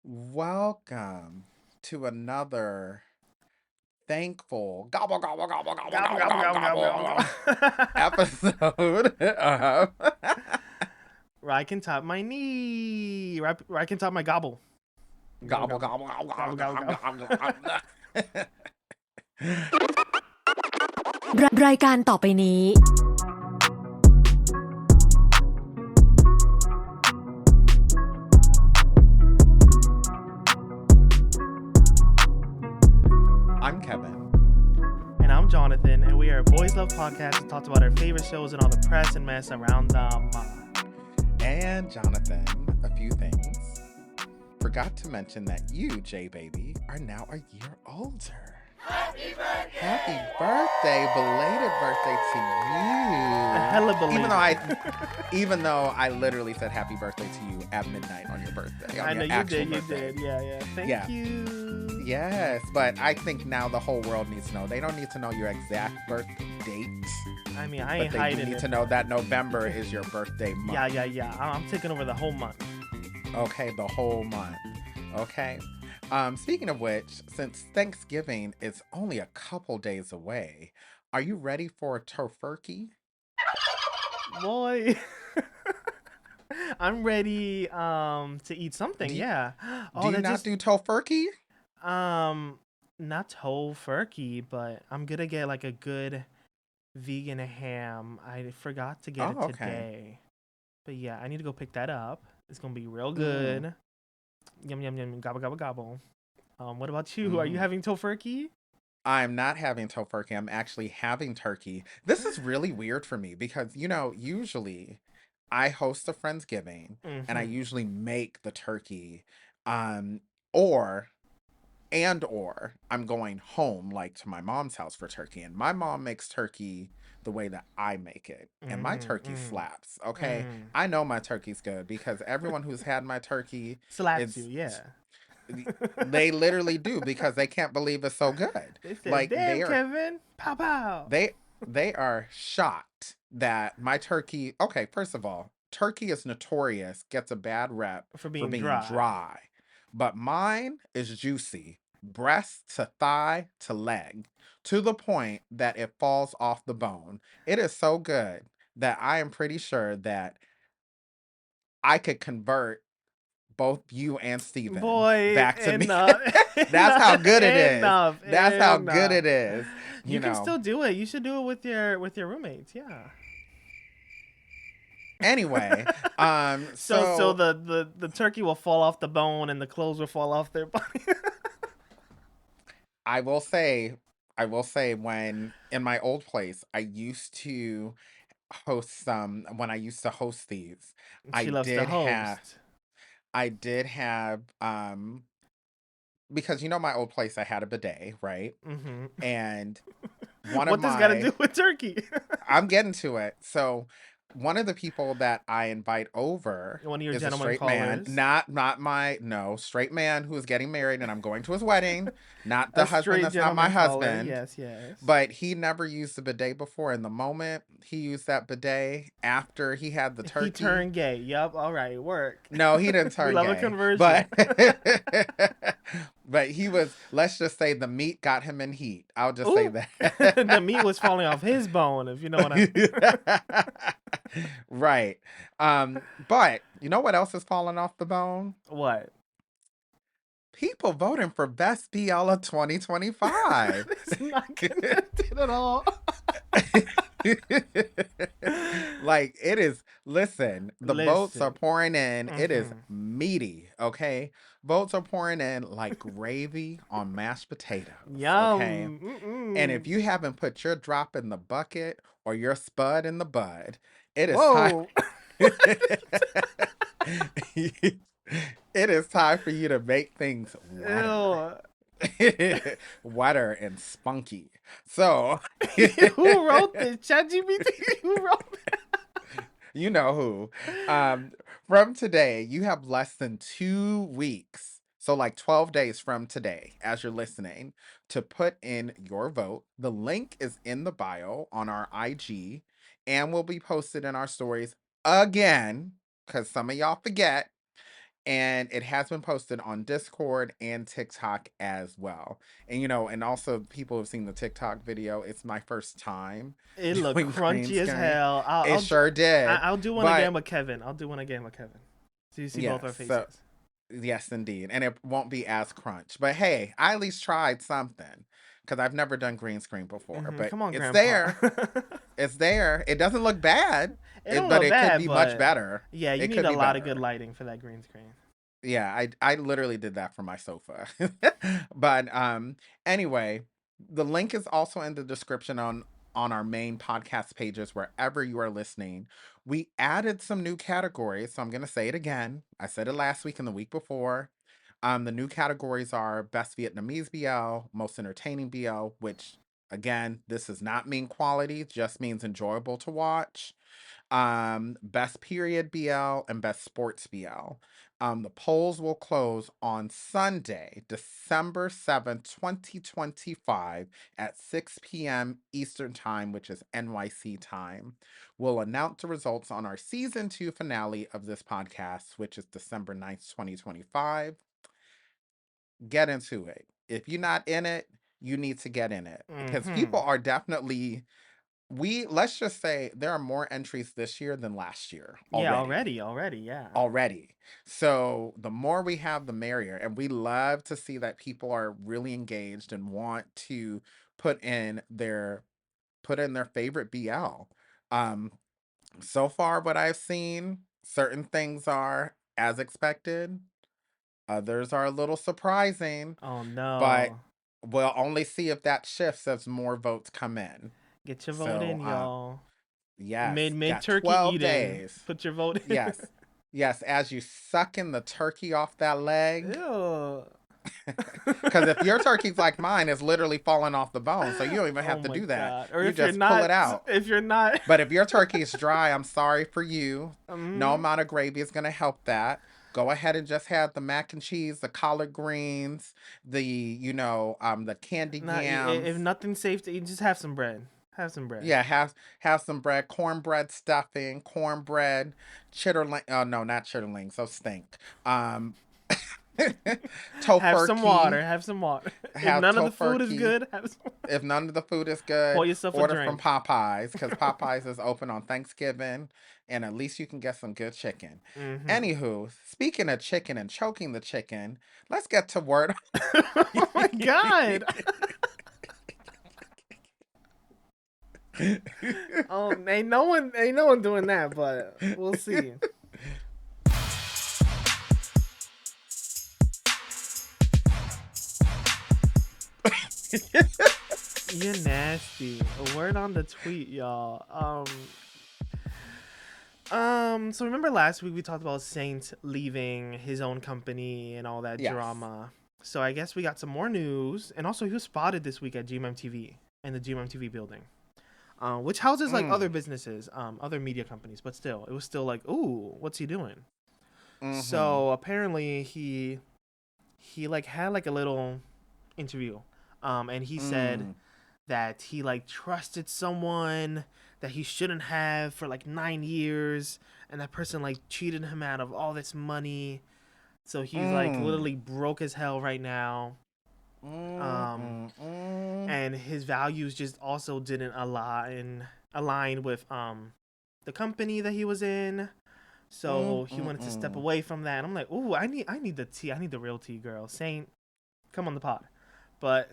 Welcome to another thankful gobble gobble gobble gobble Gobble gobble gobble gobble gobble gobble gobble gobble gobble. episode of RyCanTopMyKnee. RyCanTopMyGobble. Gobble gobble gobble gobble gobble gobble gobble gobble gobble gobble. gobble.รายการต่อไปนี้ I'm Kevin. And I'm Jonathan, and we are a Boys Love podcast that talks about our favorite shows and all the press and mess around them. And Jonathan, a few things. Forgot to mention that you, J Baby, are now a year older. Happy birthday! Happy birthday, belated birthday to you. Hella belated. Even though I literally said happy birthday to you at midnight on your birthday. I know you did. Birthday. You did. Yeah. Thank you. Yes, but I think now the whole world needs to know. They don't need to know your exact birth date. I mean, I ain't but hiding they need it. to know that November is your birthday month. Yeah. I'm taking over the whole month. Okay, the whole month. Okay. Speaking of which, since Thanksgiving is only a couple days away, are you ready for a tofurkey? Boy. I'm ready to eat something. Do you, Yeah. do you not do tofurkey? Not tofurkey, but I'm gonna get like a good vegan ham. I forgot to get it okay. today. But yeah, I need to go pick that up. It's gonna be real good. Yum yum yum, gobble gobble gobble. What about you? Are you having tofurkey? I'm not having tofurkey. I'm actually having turkey. This is really weird for me because, usually I host a Friendsgiving and I usually make the turkey. Or I'm going home, like to my mom's house for turkey. And my mom makes turkey the way that I make it. And my turkey slaps. Okay. I know my turkey's good because everyone who's had my turkey slaps you, yeah. They literally do because they can't believe it's so good. They said, "Damn, Kevin, pow pow." They are shocked that my turkey. Okay, first of all, turkey is notorious, gets a bad rep for being dry, but mine is juicy, breast to thigh to leg, to the point that it falls off the bone. It is so good that I am pretty sure that I could convert both you and Steven back to me. That's how good it is. That's how good it is. You can still do it. You should do it with your roommates. Yeah. Anyway, so the turkey will fall off the bone and the clothes will fall off their body. I will say when in my old place, I used to host when I used to host these, She loves to host. I did have because my old place, I had a bidet, right? And what does got to do with turkey? I'm getting to it. So one of the people that I invite over one of your is a gentleman straight callers. man, not straight man who is getting married and I'm going to his wedding. Not the husband that's not my husband. Yes. But he never used the bidet before. And the moment he used that bidet after he had the turkey, he turned gay. Yup. All right. Work. No, he didn't turn we love gay. A conversion. But he was, let's just say the meat got him in heat. I'll just say that. The meat was falling off his bone, if you know what I mean. Right. But you know what else is falling off the bone? What? People voting for Best BL of 2025. It's not connected at all. Like, it is, listen, the votes are pouring in. It is meaty, okay? Votes are pouring in like gravy on mashed potatoes. Yum. Okay? And if you haven't put your drop in the bucket or your spud in the bud, it is time. It is time for you to make things wetter and spunky. So who wrote this? ChatGPT? Who wrote it? You know who. From today, you have less than 2 weeks. So like 12 days from today, as you're listening, to put in your vote. The link is in the bio on our IG and will be posted in our stories again, because some of y'all forget. and it has been posted on Discord and TikTok as well. And also people have seen the TikTok video. It's my first time It looked doing green crunchy as screen. hell. It sure did. I'll do one But again with Kevin. I'll do one again with Kevin. So you see both our yes, so faces. yes, indeed. And it won't be as crunch. But hey, I at least tried something because I've never done green screen before. But Come on, it's Grandpa. there. It's there. It doesn't look bad. It don't But look it could bad, be much but better. yeah, you It need could a be lot of good better. lighting for that green screen. Yeah, I literally did that for my sofa. But anyway, the link is also in the description on our main podcast pages wherever you are listening. We added some new categories, so I'm going to say it again. I said it last week and the week before. The new categories are Best Vietnamese BL, Most Entertaining BL, which again, this does not mean quality, just means enjoyable to watch. Best Period BL and Best Sports BL. The polls will close on Sunday, December 7th, 2025 at 6 p.m. Eastern Time, which is NYC time. We'll announce the results on our season 2 finale of this podcast, which is December 9th, 2025. Get into it. If you're not in it, you need to get in it because people are definitely let's just say there are more entries this year than last year Yeah, already. yeah. Already. So the more we have, the merrier. And we love to see that people are really engaged and want to put in their favorite BL. Um, so far what I've seen, certain things are as expected, others are a little surprising, Oh but no. we'll only see if that shifts as more votes come in. Get your vote So, in, y'all. yes, Mid got turkey 12 eating. days. Put your vote in. Yes. Yes, as you sucking the turkey off that leg. Ew. Because if your turkey's like mine, it's literally falling off the bone. So you don't even Oh have to my do that. god. Or You if you're just pull it not, out. if you're not, But if your turkey's dry, I'm sorry for you. No Mhm. amount of gravy is going to help that. Go ahead and just have the mac and cheese, the collard greens, the candied Not if yams. nothing's safe to eat, just have some bread. Have some bread. Yeah, have some bread, cornbread stuffing, cornbread, chitterling. Oh no, not chitterling. So stink. Um, Have some tofurkey. water. Have some water. If Have none of the food is tofurkey. good, have some. If none of the food is good, Pour yourself a order from drink. Popeyes because Popeyes is open on Thanksgiving, and at least you can get some good chicken. Mm-hmm. Anywho, speaking of chicken and choking the chicken, let's get to word. Oh my god. Oh, ain't no one doing that, but we'll see. You're nasty. A word on the tweet, y'all. So remember last week we talked about Saint leaving his own company and all that Yes. drama. So I guess we got some more news, and also he was spotted this week at GMMTV in the GMMTV building, which houses like other businesses, other media companies, but still, it was still like, ooh, what's he doing? Mm-hmm. So apparently he like had like a little interview, and he said that he like trusted someone that he shouldn't have for like 9 years, and that person like cheated him out of all this money. So he's like literally broke as hell right now. And his values just also didn't align with the company that he was in. So he wanted to step away from that. And I'm like, ooh, I need the tea. I need the real tea, girl. Saint, come on the pod. But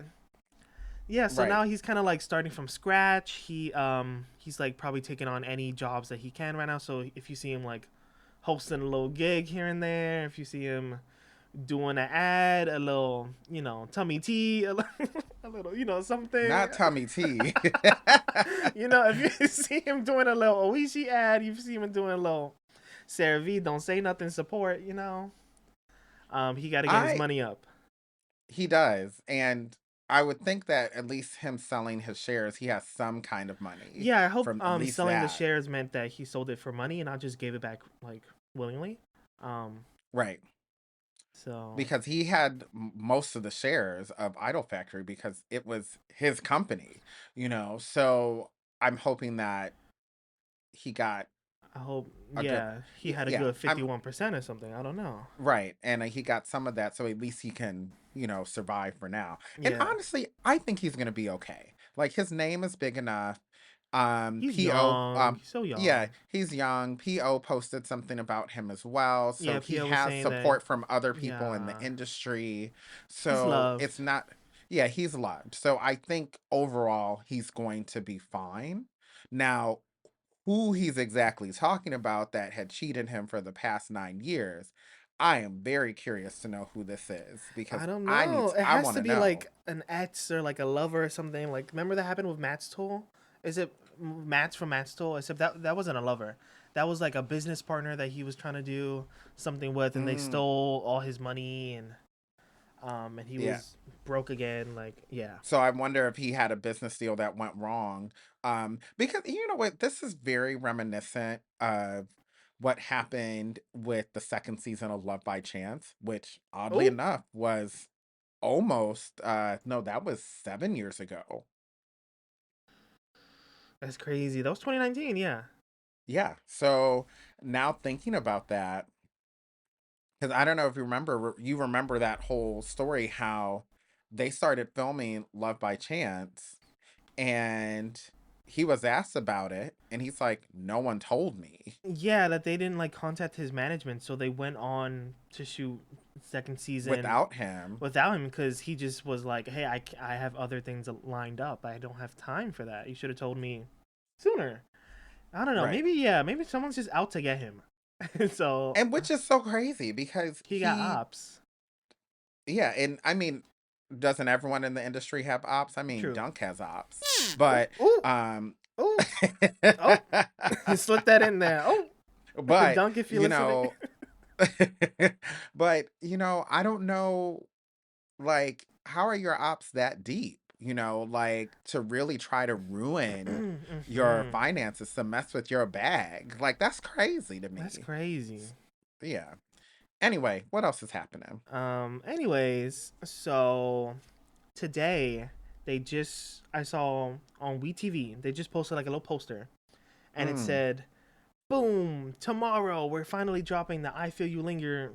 yeah, so Right. now he's kind of like starting from scratch. He's like probably taking on any jobs that he can right now. So if you see him like hosting a little gig here and there, if you see him doing an ad, a little, tummy tea, a little, something. Not tummy tea. If you see him doing a little Oishi ad, you see him doing a little CeraVe, don't say nothing support, he got to get his I money up. He does, and I would think that at least him selling his shares, he has some kind of money Yeah, I hope from at least selling the that. shares meant that he sold it for money and not just gave it back like willingly. Right. So Because he had most of the shares of Idol Factory because it was his company. So I'm hoping that he got I hope. A good, Yeah, he had a yeah. good 51% or something. I don't know. Right, and he got some of that, so at least he can, survive for now. And Yeah, honestly, I think he's gonna be okay. Like his name is big enough. he's Po, young. He's so yeah, young. he's young. Po posted something about him as well, so Yeah, he Pia was has saying that. support from other people in the Yeah, industry. he's So loved. it's not, yeah, he's loved. So I think overall he's going to be fine. Now, who he's exactly talking about that had cheated him for the past 9 years, I am very curious to know who this is because I don't know. It I has want to to be know. like an ex or like a lover or something. Like, remember that happened with Matt's Tool? Is it Matt's from Matt's Tool? Except that wasn't a lover. That was like a business partner that he was trying to do something with, and they Mm, stole all his money, and he yeah. was broke again. Like, yeah. So I wonder if he had a business deal that went wrong. Because you know what, this is very reminiscent of what happened with the second season of Love by Chance, which oddly Oh, enough was almost no, that was 7 years ago. that's crazy. That was 2019. Yeah. Yeah. So now thinking about that, because I don't know if you remember that whole story how they started filming Love by Chance and he was asked about it and he's like, no one told me. Yeah, that they didn't like contact his management, so they went on to shoot second season Without him. without him because he just was like, "Hey, I have other things lined up. I don't have time for that. You should have told me sooner." I don't know. Right. Maybe yeah. Maybe someone's just out to get him. So And which is so crazy because he got ops. yeah, and I mean, doesn't everyone in the industry have ops? I mean, True. Dunk has ops. Ooh, But ooh, um ooh. Oh, slip that in there. Oh, but Dunk, if you're you listening. know but I don't know, like, how are your ops that deep? Like to really try to ruin your Mhm. finances to mess with your bag. Like that's crazy to That's me. crazy. Yeah. Anyway, what else is happening? Anyways, so today I saw on WeTV, they just posted like a little poster and it Mm. said, "Boom, tomorrow we're finally dropping the I Feel You Linger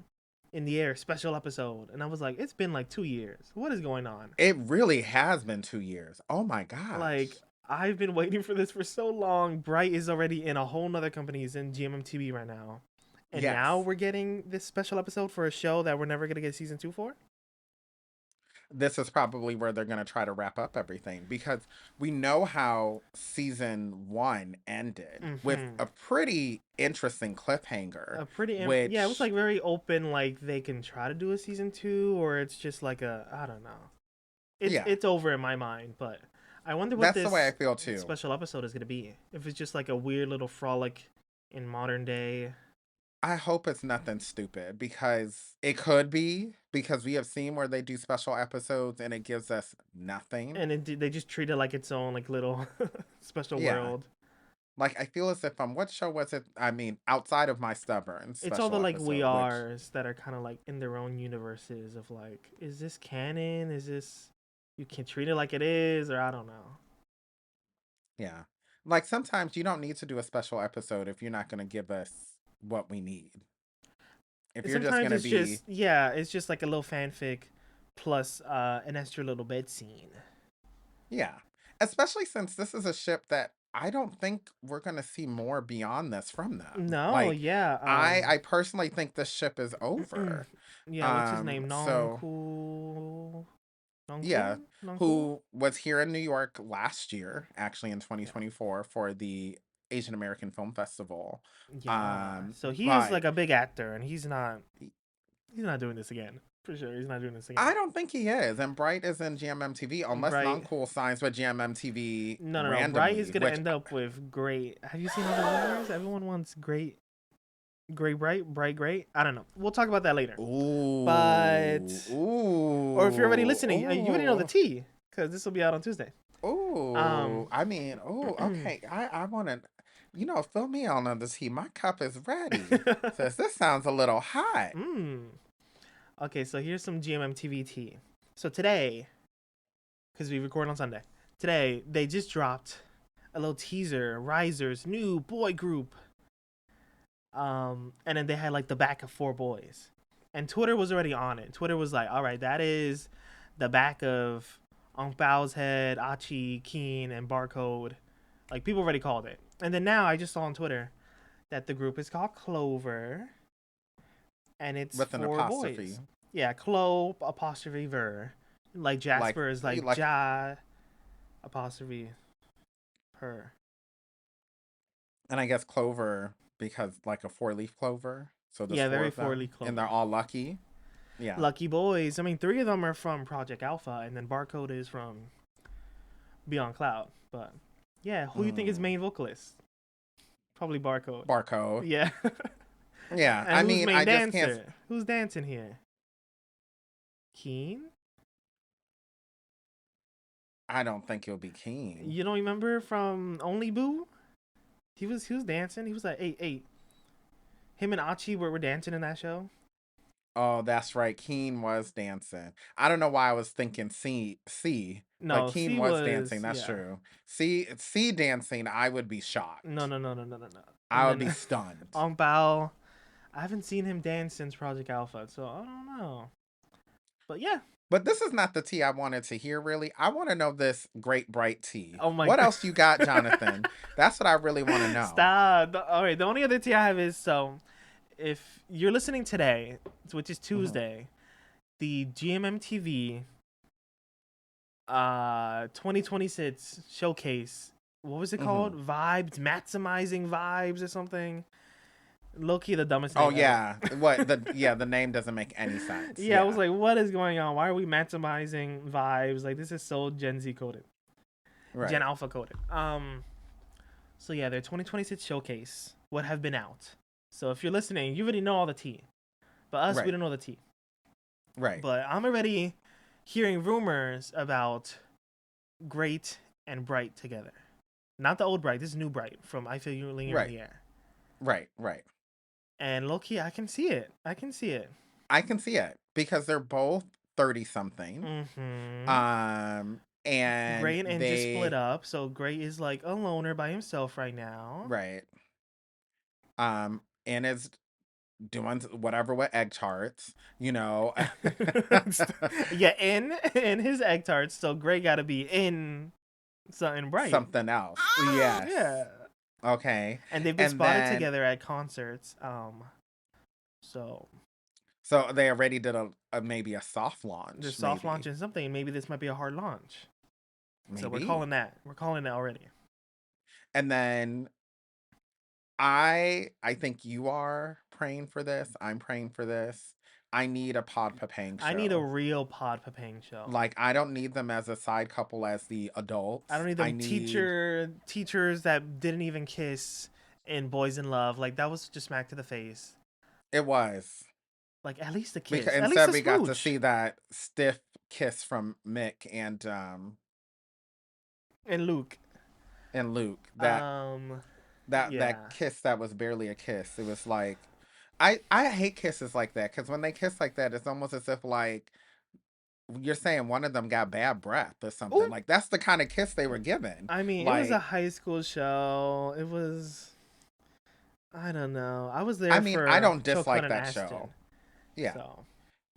in the Air special episode." And I was like, it's been like 2 years. What is going on? It really has been 2 years. Oh my Like, gosh. I've been waiting for this for so long. Bright is already in a whole nother company. He's in GMMTV right now. And now Yes. we're getting this special episode for a show that we're never going to get season 2 for? This is probably where they're going to try to wrap up everything because we know how season one ended with Mm-hmm. a pretty interesting cliffhanger, A pretty yeah, it was which, like very open, like they can try to do a season 2 or it's just like a, I don't know. it's yeah, it's over in my mind, but I wonder what that's the way I this feel too. special episode is going to be, if it's just like a weird little frolic in modern day. I hope it's nothing stupid because it could be because we have seen where they do special episodes and it gives us nothing. And they just treat it like its own like little special Yeah. world. Like I feel as if what show was it? I mean, outside of My Stubborn It's all the special like we episode, which are's that are kind of like in their own universes of like, is this canon? Is this, you can treat it like it is, or I don't know. yeah. Like sometimes you don't need to do a special episode if you're not going to give us what we need. If And you're just sometimes going to it's be, just, yeah, it's just like a little fanfic plus an extra little bed scene. yeah. Especially since this is a ship that I don't think we're going to see more beyond this from them. No, Like yeah. I personally think this ship is over. Yeah, what's his name? So Nonku. yeah, Nonku? Nonku? who was here in New York last year, actually in 2024 for the Asian American Film Festival. Yeah. So he is But like a big actor, and he's not doing this again. For sure, he's not doing this again. I don't think he is. And Bright is in GMMTV unless Bright. Noncool signs with GMMTV No. Bright is randomly, gonna which end up with great. Have you seen all the rumors? Everyone wants great, great, bright, great. I don't know. We'll talk about that later. But ooh, or if you're already ooh, listening, you already know the ooh, tea because this will be out on Tuesday. ooh. Um, I mean, ooh, okay. I want to, fill me on this heat. My cup is ready. Says this sounds a little hot. mm. Okay, so here's some GMMTV tea. So today, because we record on Sunday, today they just dropped a little teaser. Riser's new boy group. And then they had like the back of 4 boys, and Twitter was already on it. Twitter was like, all right, that is the back of Unk Bao's head, Achi, Keen, and Barcode. Like people already called it. And then now I just saw on Twitter that the group is called Clover, and it's With an 4 boys. apostrophe. Yeah, Clo apostrophe ver, like Like Jasper is like like Ja apostrophe her. and I guess clover because like a 4-leaf clover. So there's Yeah, four very of four leaf them and they're clover. all lucky. Yeah. Lucky boys. I mean, 3 of them are from Project Alpha, and then Barcode is from Beyond Cloud. But yeah, who do you think is Mm. main vocalist? Probably Barcode. Barcode. Yeah. Yeah. And I who's mean, main I just can't. dancer? Who's dancing here? Keen? I don't think you'll be keen. You don't remember from Only Boo? He was dancing. He was like 8'8". Him and Achi were dancing in that show. Oh, that's right. Keen was dancing. I don't know why I was thinking C, but No, Keen C was dancing. was That's yeah. true. C dancing, I would be shocked. No. I And would be then stunned. Ong Bao, I haven't seen him dance since Project Alpha, so I don't know. But yeah. But this is not the tea I wanted to hear, really. I want to know this great bright tea. Oh my What god. else you got, Jonathan? That's what I really want to know. Stop. All right. The only other tea I have is so if you're listening today, which is Mhm. Tuesday, the GMMTV 2026 showcase. What was it called? Vibes, maximizing vibes or something. Low key the dumbest Oh name ever. yeah. The name doesn't make any sense. Yeah, I was like, what is going on? Why are we maximizing vibes? Like this is so Gen Z coded. Gen right. Alpha coded. So yeah, their 2026 showcase would have been out. So if you're listening, you already know all the tea. But us, we Right. don't know the tea. Right. But I'm already hearing rumors about Great and Bright together. Not the old Bright, this is new Bright from I Feel You Linger in Right. the Air. Right. And low-key, I can see it. I can see it. I can see it because they're both 30 something. Mm-hmm. And Gray and just split they up, so Gray is like a loner by himself right now. right. And is doing whatever with egg tarts, you know. Yeah, in his egg tarts, so Gray gotta be in something bright. Something else. Yes. Yeah. Okay. And they've been And spotted then together at concerts. So so they already did a maybe a soft they're launch, soft maybe. launching something. Maybe this might be a hard launch. So we're Maybe. calling that. We're calling it already. And then I think you are praying for this. I'm praying for this. I need a Pod Papang I need a show. real Pod Papang show. Like I don't need them as a side couple as the adults. I don't need I them need teachers that didn't even kiss in Boys in Love. Like that was just smack to the face. it was Like at least a because kiss. At least instead a we got to smooch. see that stiff kiss from Mick And Luke. Luke. That Yeah. kiss that was barely a kiss. It was like I hate kisses like that because when they kiss like that, it's almost as if like you're saying one of them got bad breath or something. Ooh. Like that's the kind of kiss they were given. I mean, it was a Like high school show. It was I don't know. I was I there mean, I for don't Chocolate dislike and that Ashton. show. Yeah. So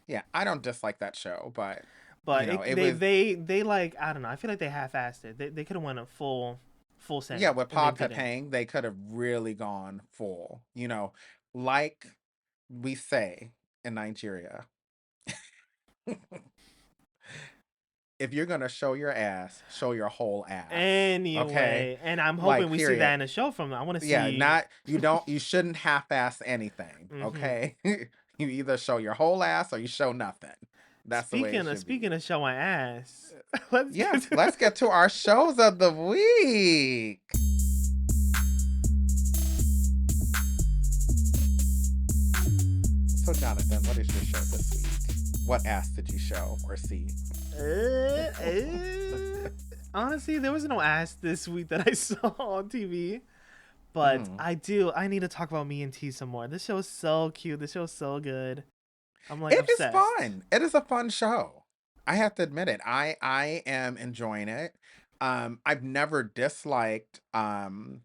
Yeah, I don't dislike that show, but but it they, was they like I don't know. I feel like they half-assed it. They could have went a full send. yeah, with And they Pod didn't. Pepang, they could have really gone full, like we say in Nigeria. If you're gonna show your ass, show your whole ass. Okay? Anyway, and I'm Like hoping we see that period. in the show from them. I want to Yeah, see. not you shouldn't half-ass anything, okay? You either show your whole ass or you show nothing. That's the way it should Speaking be. of showing ass, Yes, let's get to our shows of the week. So, Jonathan, what is your show this week? What ass did you show or see? Honestly, there was no ass this week that I saw on TV. But I need to talk about Me and T some more. This show is so cute. This show is so good. I'm like It is obsessed. fun. It is a fun show. I have to admit it. I am enjoying it. I've never disliked Pod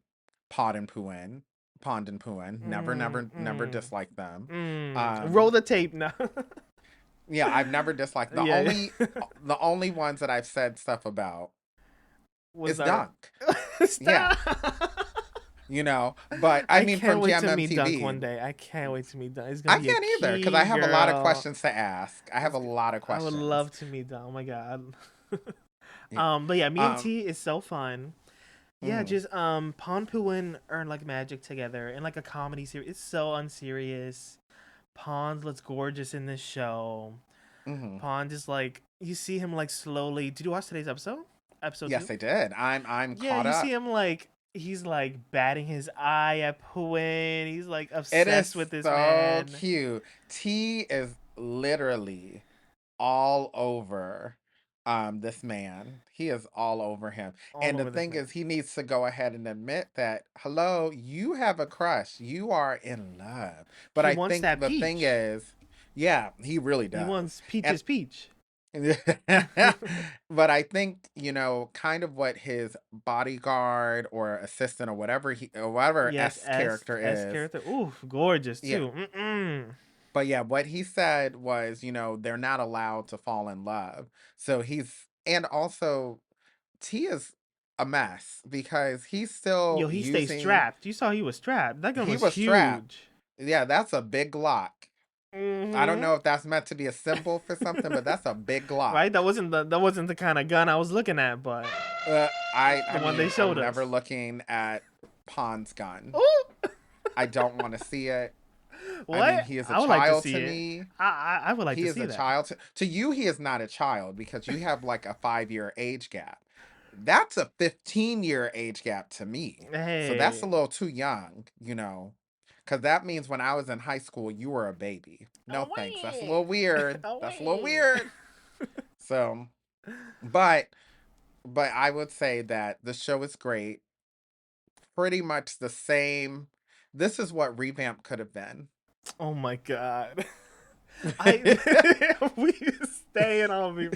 and Pooin. Pond and Pooin. Never disliked them. Roll the tape now. Yeah, I've never disliked Yeah. the only ones that I've said stuff about Was is our Dunk. Yeah, stop. but I I mean can't from wait to meet Dunk one GMMTV. day. I can't wait to meet Dunk. It's gonna I be a can't either because I key have a lot of girl. questions to ask. I have a lot of I would questions. love to meet Dunk. Oh my god. Yeah. But yeah, me and Um. T is so fun. Yeah, Mm, just Pon Pooin earn like magic together in like a comedy series. It's so unserious. Pond looks gorgeous in this show. hmm Pond is like you see him like slowly. Did you watch today's episode? Episode Yes, two? I did. I'm Yeah, caught you see up. him like he's like batting his eye at Pooin. He's like It is obsessed with this so man. cute. T is literally all over this man. He is all over him. All And the over this thing man. is he needs to go ahead and admit that, hello, you have a crush. You are in love. But He I wants think that the thing peach. is, yeah, he really He does. wants And Peach's peach. but I think, kind of what his bodyguard or assistant or whatever Yes, S S character S is. character. Ooh, gorgeous Yeah. too. Mm-mm. But yeah, what he said was, they're not allowed to fall in love. So and also T is a mess because he's still Yo, he stays using, strapped. You saw he was strapped. That gun he was was strapped. huge. Yeah, that's a big Glock. I don't Mm-hmm. know if that's meant to be a symbol for something, but that's a big Glock. Right? That wasn't the kind of gun I was looking at, but I the one they mean, showed I'm us. never looking at Pond's gun. Oh, I don't want to see it. I mean, what? he is a I would like to child see to it. me. I would like He to is see a that. child to you. He is not a child because you have like a 5-year age gap. That's a 15-year age gap to me. So that's a Hey. little too young, because that means when I was in high school, you were a baby. No Oh thanks. That's a wait. little weird. Oh That's a little wait. weird. So, but I would say that the show is great. Pretty much the same. This is what Revamp could have been. Oh my god. I we staying on me.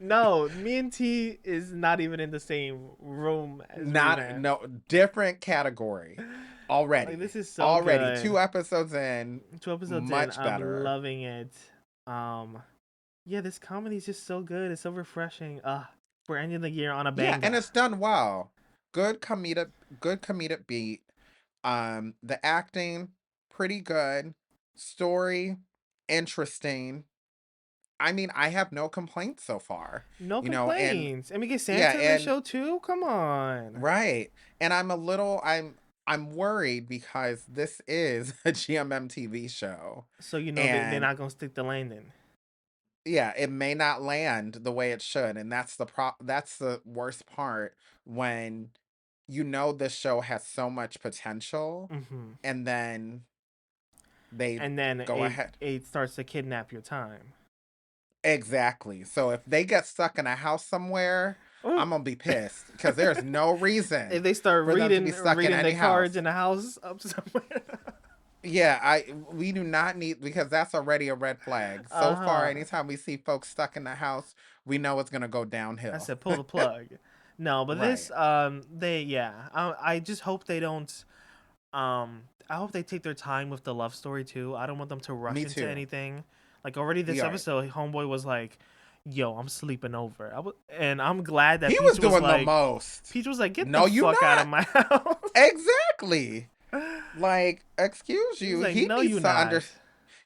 No, me and T is not even in the same room as Not Revamp. no different category Like already. this is so Already good. 2 episodes in, 2 episodes in, much I'm better. loving it. Yeah, this comedy is just so good. It's so refreshing. We're ending the year on a Yeah, and banger. it's done well. Good comedic beat. The acting pretty good. Story interesting. I mean, I have no complaints so far. No And complaints. And we get yeah, Santa in the and show too. Come on. right. And I'm worried because this is a GMM TV show. So they're And not gonna stick the landing. yeah, it may not land the way it should, and that's the worst part when this show has so much potential Hmm. and then they And then go it ahead. it starts to kidnap your time. Exactly. So if they get stuck in a house somewhere, Oh, I'm gonna be pissed because there's no reason if they start for them to reading be stuck in reading any the cards house. in the house up somewhere. Yeah, we do not need, because that's already a red flag. So far, Uh-huh. anytime we see folks stuck in the house, we know it's gonna go I downhill. said pull the plug. No, but this Right. they yeah. I just hope they don't I hope they take their time with the love story too. I don't want them to rush Me into too. anything. Like already this Yeah. episode, homeboy was like, "Yo, I'm sleeping over." And I'm glad that He was Peach was doing the like, most. "Get No, the you fuck out of not. my house." Exactly. Like, excuse He's you. like, He "No, needs you to not."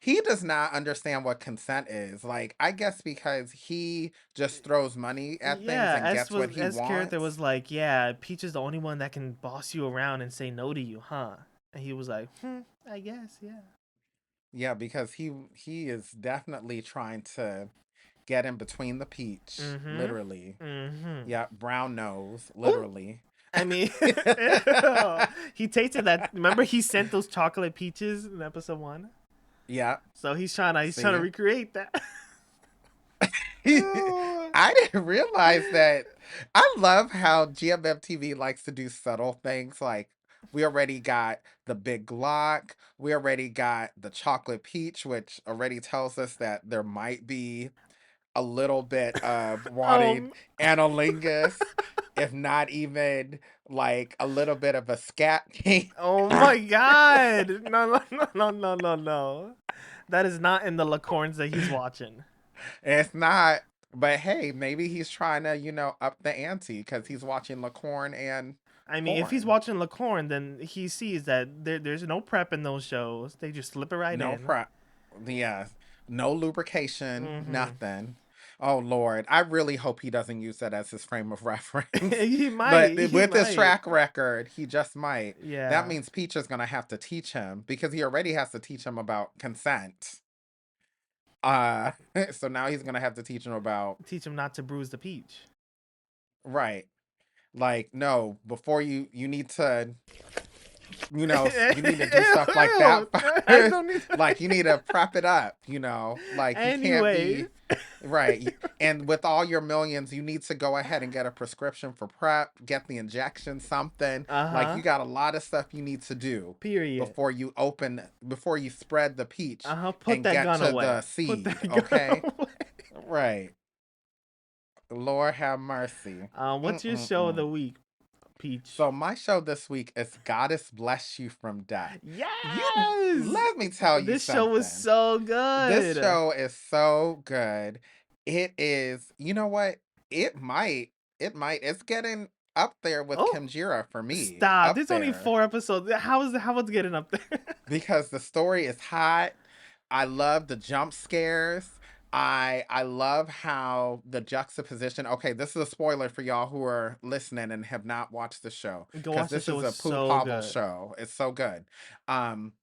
he does not understand what consent is. Like, I guess because he just throws money at things Yeah, and gets what he S character wants. was like, "Yeah, Peach is the only one that can boss you around and say no to you, huh?" And he was like, I guess, yeah." Yeah, because he is definitely trying to get in between the peach, Mm-hmm. literally. Mm-hmm. Yeah, brown nose, Oh, literally. I mean, he tasted that. Remember, he sent those chocolate peaches in episode 1. Yeah. So he's trying to See? recreate that. I didn't realize that. I love how GMMTV likes to do subtle things. Like, we already got the big Glock. We already got the chocolate peach, which already tells us that there might be a little bit of wanting um, analingus. if not even like a little bit of a scat king. Oh my god! No, no, no, no, no, no, no. That is not in the Lacorns that he's watching. It's not, but hey, maybe he's trying to, up the ante because he's watching Lacorn and I mean, if he's porn. watching Lacorn, then he sees that there's no prep in those shows. They just slip it right No in. prep. Yeah. No lubrication, Mm-hmm. nothing. Oh Lord, I really hope he doesn't use that as his frame of reference. He But might. He with his might. track record, he just might. That Yeah. means Peach is gonna have to teach him because he already has to teach him about consent. Uh, so now he's gonna have to teach him about Teach him not to bruise the peach. right. Like, no, before you need to, you need to do stuff like that Ew, I first. don't need Like you need to prep it up, like you can't Anyway. be right. And with all your millions, you need to go ahead and get a prescription for prep, get the injection, something. Like Uh-huh. you got a lot of stuff you need to do Period. before you spread the peach Uh-huh. Put and that get gun to the away. Put seed, that gun okay? away. Right. Lord have mercy. What's your show of Mm-mm-mm. the week, Peach? So my show this week is Goddess Bless You from Death. You Yes! let me tell you This show was something. so This good. show is so good. It is, you know what? It's getting up there with Oh, Kimjira for me. stop. Up There's only there. 4 episodes. How it's getting up there? Because the story is hot. I love the jump scares. I love how the juxtaposition. Okay, this is a spoiler for y'all who are listening and have not watched the show Go because watch the this show. is It's a Poop so Hovel good. show. It's so good. Um,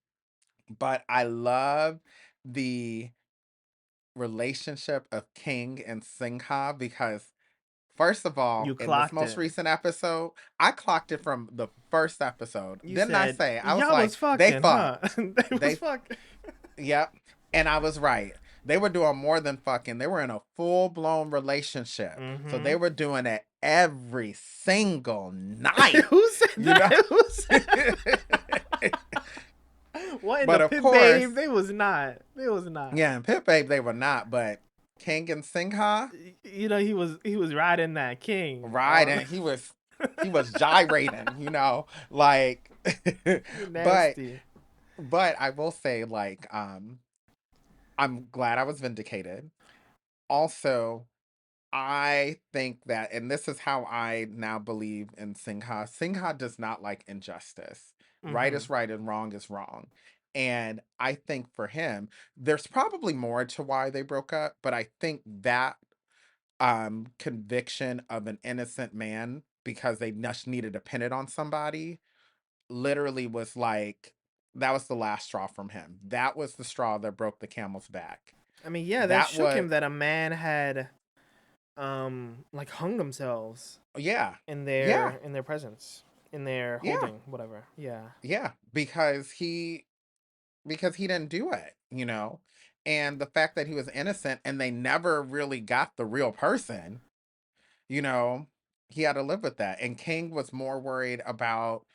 but I love the relationship of King and Singha because first of all, You in this clocked most it. recent episode, I clocked it from the first episode. You Didn't I said say? I was y'all like, was they fucking, huh? fucked. They was They fucking. Yep. And I was right. They were doing more than fucking. They were in a full-blown relationship. So Mm-hmm. they were doing it every single night. Who said You know? that? Who said that? What in the But of pit, course, babe? They was not. They was not. yeah, in Pit Babe they were not, but King and Singha, You know he was riding that king. right, and he was gyrating, like You but nasty. I will say, like, I'm glad I was vindicated. Also, I think that, and this is how I now believe in Singha. Singha does not like injustice. Right Mm-hmm. is right and wrong is wrong. And I think for him, there's probably more to why they broke up, but I think that conviction of an innocent man because they just needed to pin it on somebody literally was like that was the last straw from him. That was the straw that broke the camel's back. I mean, yeah, that That shook was him that a man had like hung themselves yeah. in Yeah. their presence, in their Yeah. holding, whatever. Yeah. Yeah, because he didn't do it. And the fact that he was innocent and they never really got the real person, you know, he had to live with that. And King was more worried about,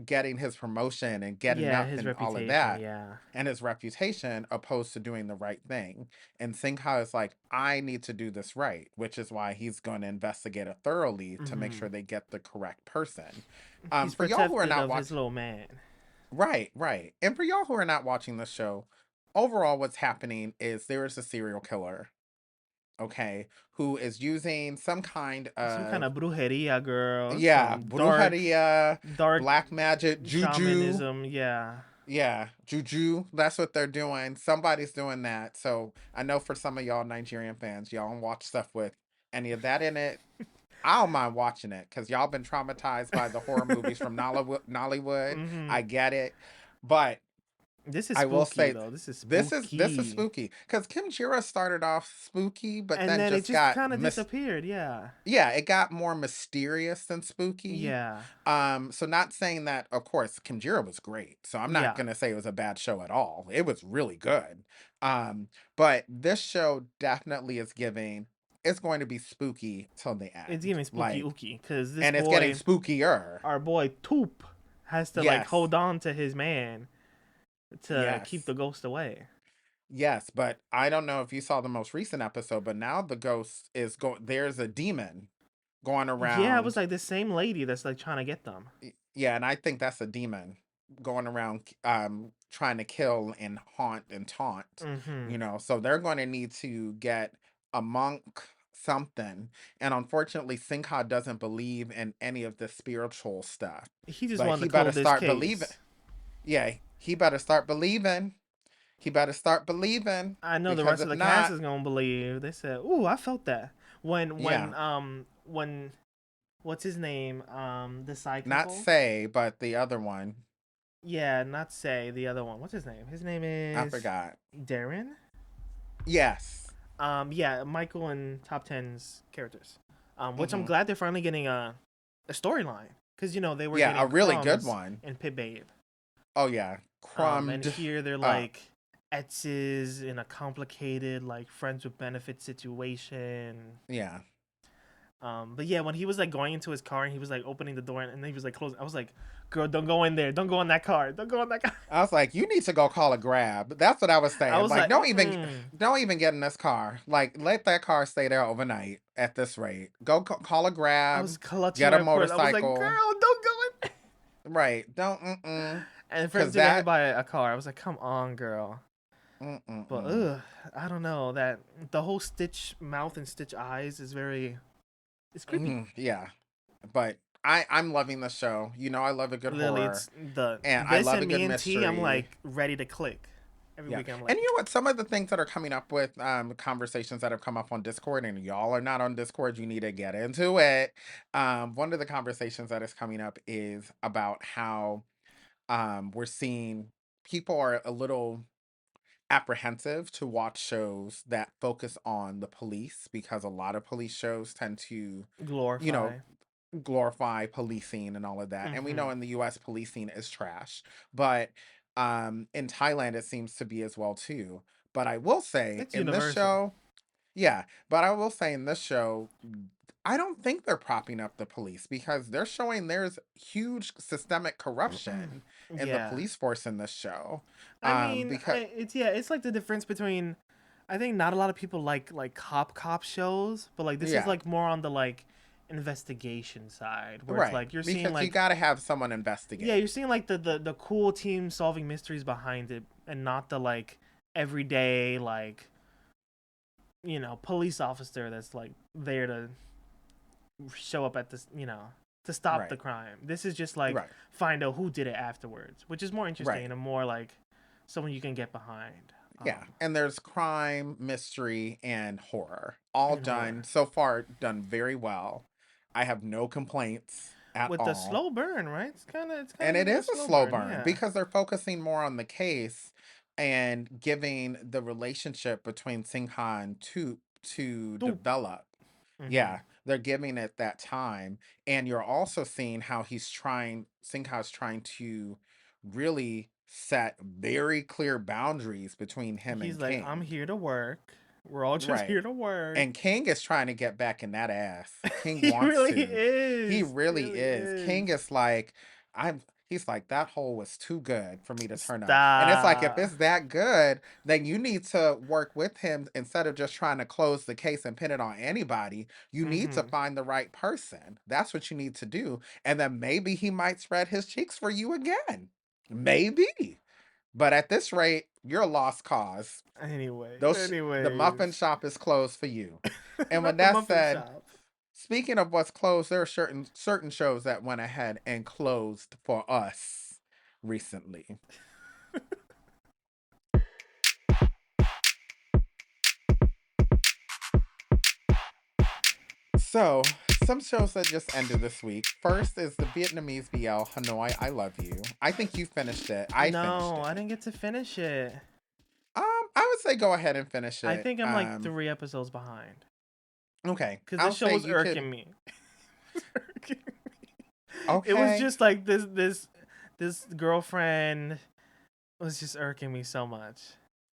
getting his promotion and getting Yeah, up his and all of reputation, that yeah. and his reputation opposed to doing the right thing. And Singha is like, I need to do this right, which is why he's going to investigate it thoroughly to make Mm-hmm. sure they get the correct person. He's For y'all who are protective not of his watching, little man. right, right. And for y'all who are not watching the show, overall, what's happening is there is a serial killer, okay, who is using some kind Some kind of, of brujeria, girl. yeah, Some brujeria, dark black magic, juju. shamanism. Yeah. Yeah, juju. That's what they're doing. Somebody's doing that. So I know for some of y'all Nigerian fans, y'all don't watch stuff with any of that in it. I don't mind watching it because y'all been traumatized by the horror movies from Nollywood. Mm-hmm. I get it. But This is I will spooky say though. This is this is spooky. spooky because Kim Jira started off spooky, but And then then it just just got kind of disappeared. Yeah. yeah, it got more mysterious than spooky. Yeah. So not saying that, of course, Kim Jira was great. So I'm not Yeah. gonna say it was a bad show at all. It was really good. But this show definitely is giving. It's going to be spooky till the It's end, giving spooky like, ooky because this and it's getting boy, spookier. our boy Toop, has to like Yes, hold on to his man to keep yes, the ghost away. yes. But I don't know if you saw the most recent episode, but now the ghost is going. There's a demon going Yeah, it was around. like the same lady that's like trying to get them. Yeah, and I think that's a demon going around trying to kill and haunt and taunt, Mm-hmm. So they're going to need to get a monk something. And unfortunately, Singha doesn't believe in any of the spiritual stuff. He just But wanted he to better close this start believing. case. Yeah, he better start believing. He better start believing I know the because rest of if the cast not, is gonna believe. They said, "Ooh, I felt that." When yeah, what's his name? The side not couple. say, but the other one, Yeah, not say the other one. What's his name? His name I is forgot. Darren. Yes. Yeah, Michael and Top 10's characters. Which I'm Hmm. glad they're finally getting a storyline because they were Yeah, a getting really good Crumbs one. and Pit Babe. Oh yeah, And crumbed here they're up. like exes in a complicated like friends with benefits situation. Yeah. But yeah, when he was like going into his car and he was like opening the door and then he was like closing, I was like, "Girl, don't go in there. Don't go in that car. Don't go in that car." I was like, you need to go call a grab. That's what I was I saying. was Like, like, don't even get in this car. Like, let that car stay there overnight at this rate. Go call a I was grab, clutching get a my purse. I was like, motorcycle. "Girl, don't go in." Right. Don't mm-mm. And for him Cause to get hit that by a car, I was like, "Come on, girl." But mm-mm-mm. I don't know that the whole Stitch mouth and Stitch eyes is very, it's creepy. Yeah. But I'm loving the show. I love a good Literally, horror it's the and I this love a and good me and T. I'm mystery. like ready to click every Yeah. week. I'm And like, you know what? Some of the things that are coming up with conversations that have come up on Discord, and y'all are not on Discord, you need to get into it. One of the conversations that is coming up is about how we're seeing people are a little apprehensive to watch shows that focus on the police because a lot of police shows tend to, you know, glorify. glorify policing and all of that. And we Mm-hmm. know in the US policing is trash. But in Thailand it seems to be as well too. But I will say It's in this universal. show, yeah, but I will say in this show, I don't think they're propping up the police because they're showing there's huge systemic corruption in the Yeah. police force in this show. I mean, Because it's like the difference between. I think not a lot of people like cop shows, but like this is yeah, like more on the like investigation side, where it's right. like you're seeing Because you like got to have someone yeah, investigate. you're seeing like the cool team solving mysteries behind it, and not the like everyday like police officer that's like there to show up at this to stop the Right. crime. This is just like Right. find out who did it afterwards, which is more interesting Right. and more like someone you can get behind. Yeah. And there's crime, mystery, and horror. All And horror done so far, done very well. I have no complaints at with the all. slow burn, right? It's kind And of it giving a is a slow slow burn, burn yeah. because they're focusing more on the case and giving the relationship between Singha and Toop to Doop. develop. Mm-hmm. Yeah, they're giving it that time. And you're also seeing how Singha's trying to really set very clear boundaries between him He's and like, I'm King. here to work. We're all just Right. here to work. And King is trying to get back in that ass. King He wants really to. He is. He really really is. is. King is like, he's like, that hole was too good for me to turn up. And it's like, if Stop. it's that good, then you need to work with him instead of just trying to close the case and pin it on anybody. You need to Mm-hmm. find the right person. That's what you need to do. And then maybe he might spread his cheeks for you again. Maybe. But at this rate, you're a lost cause. The muffin Anyways. shop is closed for you. And with Not the that muffin said, shop. speaking of what's closed, there are certain shows that went ahead and closed for us recently. So, some shows that just ended this week. First is the Vietnamese BL Hanoi I Love You. I think you finished it. I finished No, I it. didn't get to finish it. I would say go ahead and finish I it. think I'm like 3 episodes behind. Okay. Because this I'll show say was you could. irking me. Irking me. It was Okay. just like this girlfriend was just irking me so much.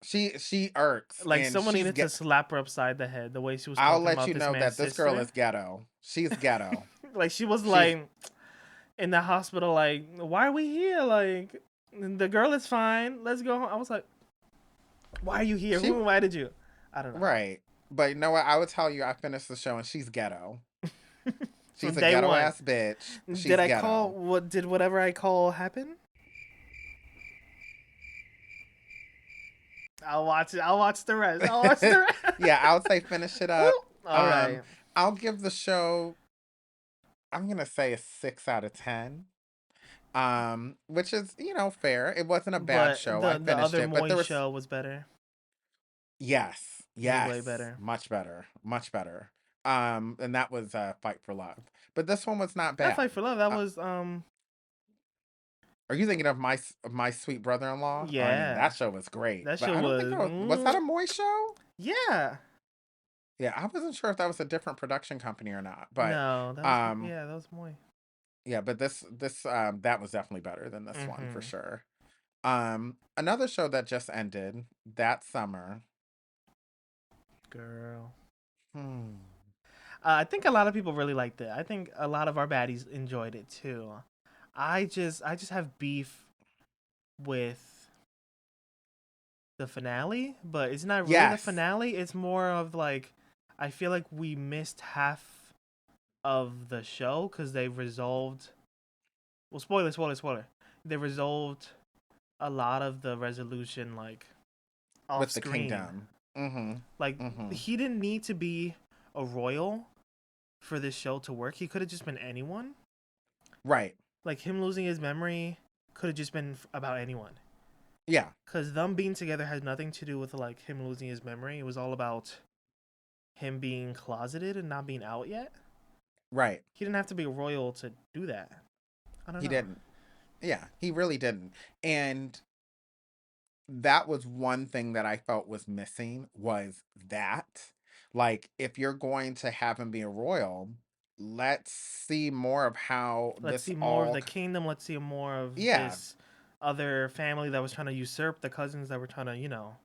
She irks Like and someone she's needed to get. slap her upside the head the way she was I'll talking let about you this know man's that this girl sister. is ghetto. She's ghetto. Like she was She's like in the hospital, like, why are we here? Like the girl is fine. Let's go home. I was like, why are you here? she Who invited you? I don't know. right. But you know what? I would tell you I finished the show and she's ghetto. She's From a day ghetto one. ass bitch. Did She's I call ghetto. what? Did whatever I call happen? I'll watch it. I'll watch the rest. I'll watch the rest. Yeah, I would say finish it up. Ooh, all right. I'll give the show, I'm gonna say a 6 out of 10. Which is, fair. It wasn't a bad But show. I the finished other it, but Moy there was show was better. yes, It was yes, way better. much better, much better. And that was Fight for Love. But this one was not That bad. Fight for Love. That Uh, was are you thinking of my sweet brother-in-law? I mean, yeah. that show was great, That but show I don't think was was that a Moy show? yeah. Yeah, I wasn't sure if that was a different production company or not, but No, that was um, yeah, that was Moy. yeah, but this that was definitely better than this one for Mm-hmm. sure. Another show that just ended that summer. Girl. Hmm. I think a lot of people really liked it. I think a lot of our baddies enjoyed it too. I just have beef with the finale, but it's not really the Yes, finale. It's more of like I feel like we missed half of the show because they resolved. Well, spoiler. They resolved a lot of the resolution like off with the screen. kingdom. Mm-hmm. Like Mm-hmm. he didn't need to be a royal for this show to work. He could have just been anyone. Right. Like him losing his memory could have just been about anyone. Yeah. Cause them being together had nothing to do with like him losing his memory. It was all about him being closeted and not being out yet. Right. He didn't have to be a royal to do that. I don't He know. didn't. Yeah, he really didn't. And that was one thing that I felt was missing was that. Like, if you're going to have him be a royal, let's see more of how Let's this see more of all. the kingdom. Let's see more of Yeah. this other family that was trying to usurp the cousins that were trying to,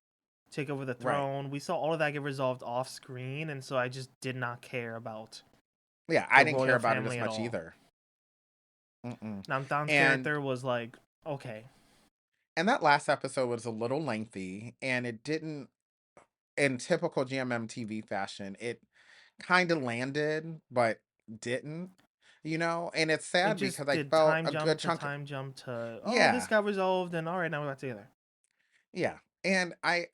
take over the Right. throne. We saw all of that get resolved off screen, and so I just did not care about Yeah, I the didn't care royal about it as family at much all. either. Mm-mm. Namdan's And character was like, okay, that last episode was a little lengthy, and it didn't, in typical GMM TV fashion, it kind of landed, but didn't. And it's it sad just because I did felt time a jump good to chunk. time jump to, oh, this Yeah, got resolved, and all right, now we're back together. yeah, and I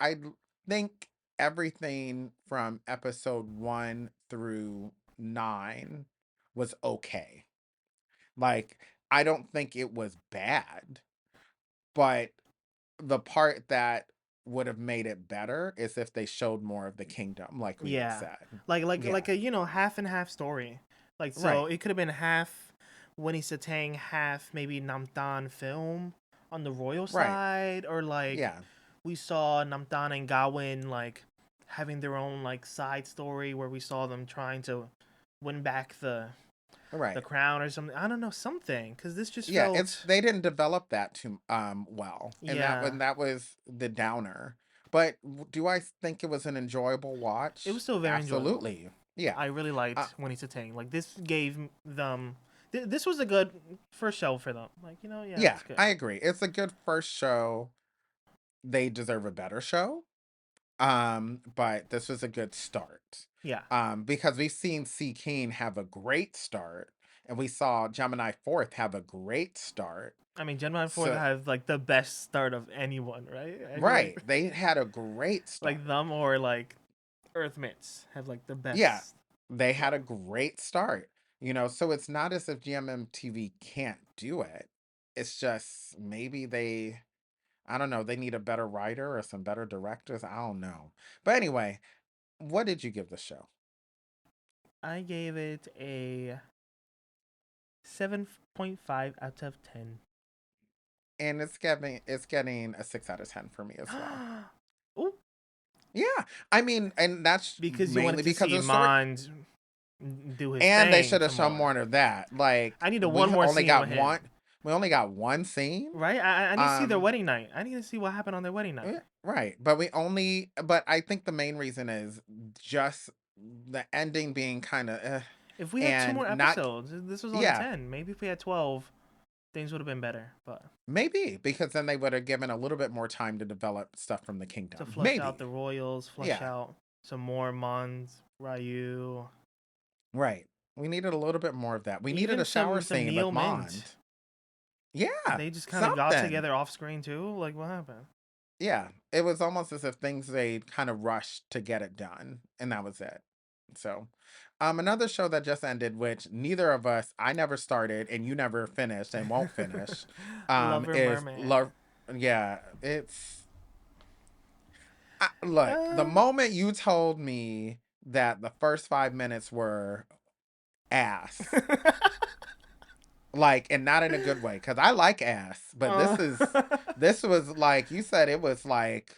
think everything from episode 1 through 9 was okay. Like, I don't think it was bad, but the part that would have made it better is if they showed more of the kingdom, like we had Yeah, said. like Yeah, a half and half story. Like so, right, it could have been half Winnie Satang, half maybe Namdan film on the royal right. side, or like Yeah, we saw Namdan and Gawain like having their own like side story where we saw them trying to win back the right. crown or something. I don't know, something, because this just Yeah, it's felt they didn't develop that too well. And yeah. that was the downer. But do I think it was an enjoyable It was watch? still very enjoyable. Absolutely. Yeah. I really Uh, liked Winnie Satang. Like this gave them. This was a good first show for them. Like yeah, yeah, it's good. I agree. It's a good first show. They deserve a better show. But this was a good start. Yeah, Because we've seen C Keen have a great start, and we saw Gemini Fourth have a great start. I mean, Gen 4 So have like the best start of anyone, right? I feel right, they had a great like start. them or like Earth Mitts have like the Yeah, best they had a start. great start. So it's not as if GMM TV can't do it. It's just maybe I don't know, they need a better writer or some better directors. I don't know. But anyway, what did you give the show? I gave it a 7.5 out of 10. And it's getting a 6 out of 10 for me as well. Ooh, Yeah, I mean, and that's because you wanted mainly to because see of the story. Mond do his And they thing should have some shown more. more of that. Like I need a one more only scene got with him. one. We only got one scene. Right? I need to see their Um, wedding night. I need to see what happened on their wedding night. yeah, right. But I think the main reason is just the ending being kind of, If we had two and more not, episodes, this was only yeah, 10. Maybe if we had 12, things would have been better. But maybe because then they would have given a little bit more time to develop stuff from the to kingdom. flush out the Maybe. royals, flush Yeah. out some more Mons, Ryu. Right. We needed a little bit more of that. We needed Even a shower some scene with Neo Mint. Mond. Yeah, They just kind of got something. together off screen too. Like what happened? Yeah, it was almost as if things they kind of rushed to get it done, and that was it. So, another show that just ended, which neither of us, I never started, and you never finished, and won't finish, Lover is Merman. Love. Yeah, look. The Uh, moment you told me that the first 5 minutes were ass, like, and not in a good way, because I like ass, but uh, this was like you said, it was like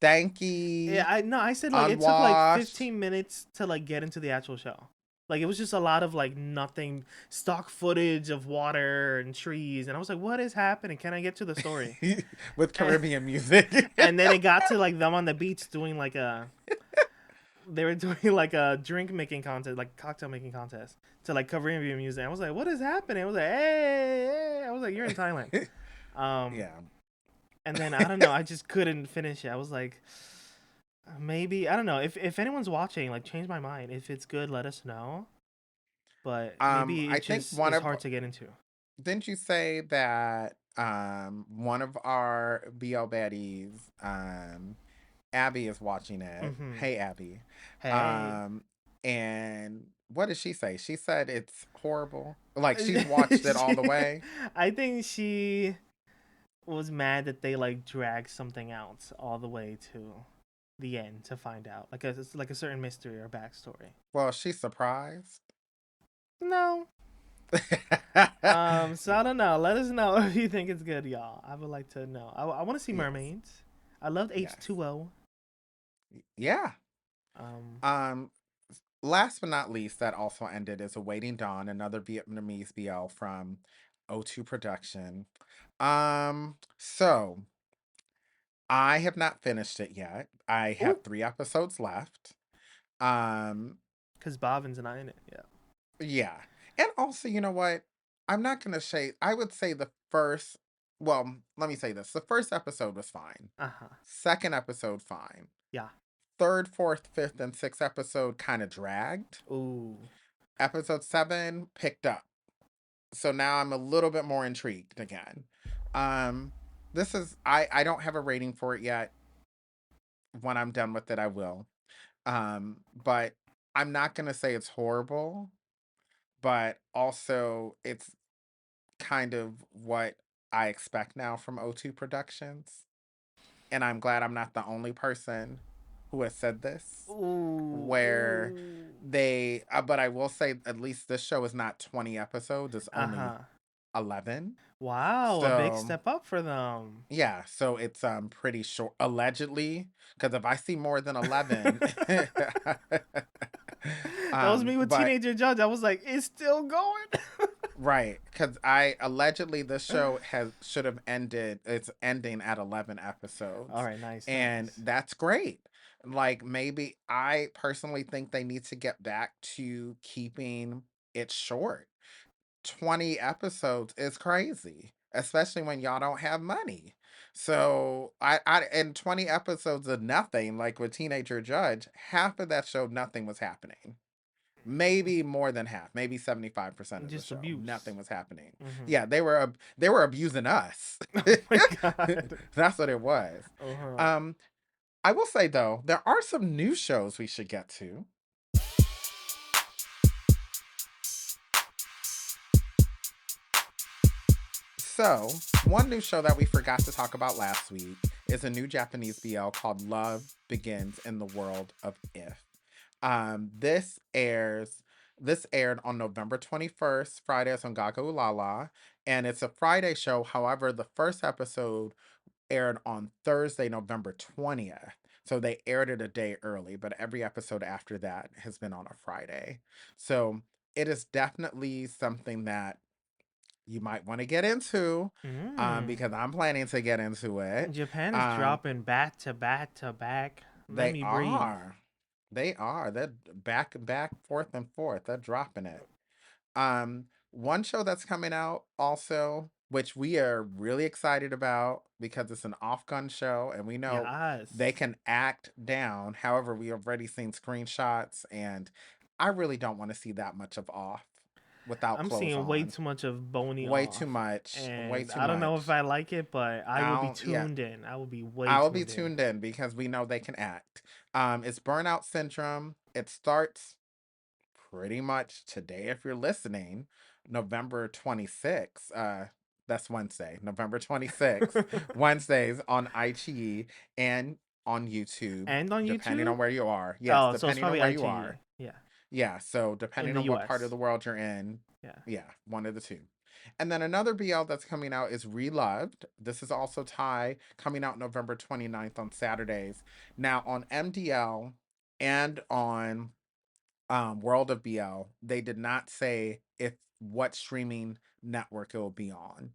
yeah, stanky, I no, I said like it took like unwashed. 15 minutes to like get into the actual show. Like it was just a lot of like nothing stock footage of water and trees, and I was like, "What is happening? Can I get to the story?" With And, Caribbean music. and then it got to like them on the beach doing like a they were doing like a drink making contest, like cocktail making contest to like Caribbean music. I was like, "What is happening?" I was like, "Hey!" I was like, "You're in Thailand." Um, Yeah. and then I don't know, I just couldn't finish it. I was like, maybe I don't know if anyone's watching, like change my mind. If it's good, let us know. But maybe I it think just one is of hard to get into. didn't you say that one of our BL baddies, Abby is watching it. Mm-hmm. Hey Abby. Hey. Um and what did she say? She said it's horrible. Like she's watched it all the way. I think she was mad that they like dragged something out all the way to the end to find out like a certain mystery or backstory. Well, she's surprised. No. So I don't know. Let us know if you think it's good, y'all. I would like to know. I want to see Yes. mermaids. I loved Yes. H2O. Yeah. Um, Um Last but not least, that also ended is Awaiting Dawn, another Vietnamese BL from O2 Production. So I have not finished it yet. I ooh, have 3 episodes left. Um, because Bobbin's not in it. Yeah. yeah. And also, you know what? I'm not gonna say I would say the first well, let me say this. The first episode was fine. Uh huh. Second episode, fine. Yeah. Third, fourth, fifth, and sixth episode kind of dragged. Ooh. Episode 7 picked up. So now I'm a little bit more intrigued again. Um, this is I don't have a rating for it yet. When I'm done with it, I will. But I'm not gonna say it's horrible, but also it's kind of what I expect now from O2 Productions. And I'm glad I'm not the only person who has said this. Ooh. Where Ooh. but I will say at least this show is not 20 episodes, it's Uh only huh. 11. Wow, a big So step up for them. yeah, so it's pretty short allegedly, because if I see more than 11 That was me with but Teenager Judge. I was like, it's still going. right, because I allegedly this show has should have ended, it's ending at 11 All episodes, right, nice, and nice. that's great. Like maybe I personally think they need to get back to keeping it short. 20 episodes is crazy, especially when y'all don't have money. So I and 20 episodes of nothing, like with Teenager Judge, half of that show nothing was happening. Maybe more than half, maybe 75% of the Just show, abuse. nothing was happening. Mm-hmm. Yeah, they were abusing us. Oh my god. That's what it was. Uh huh. Um, I will say though, there are some new shows we should get to. So, one new show that we forgot to talk about last week is a new Japanese BL called Love Begins in the World of If. Um, this airs this aired on November 21st, Fridays on Gaga Ulala, and it's a Friday show. However, the first episode aired on Thursday, November 20th. So they aired it a day early, but every episode after that has been on a Friday. So it is definitely something that you might want to get into, Mm. because I'm planning to get into it. Japan is Um, dropping back to back to back. Let they me breathe. are. They are. They're back, forth, and forth. They're dropping it. One show that's coming out also, which we are really excited about because it's an off-gun show, and we know they Yes. can act down. However, we have already seen screenshots and I really don't want to see that much of off without I'm clothes seeing way on. too much of bony Way too off, much. Way and too I don't know if much. I like it, but I I will be don't. Yeah, tuned in. I will be way I will be tuned in. tuned in because we know they can act. It's burnout syndrome. It starts pretty much today if you're listening, November 26th. That's Wednesday, November 26th. Wednesdays on IGE and on YouTube, And on depending YouTube? on where you are. Yes, Oh, so it's depending on probably where you IGE. are. Yeah, Yeah, so in depending the on what part of US. the world you're in, Yeah. yeah, one of the two. And then another BL that's coming out is Reloved. This is also Thai, coming out November 29th on Saturdays. Now on MDL and on World of BL, they did not say if what streaming network it will be on.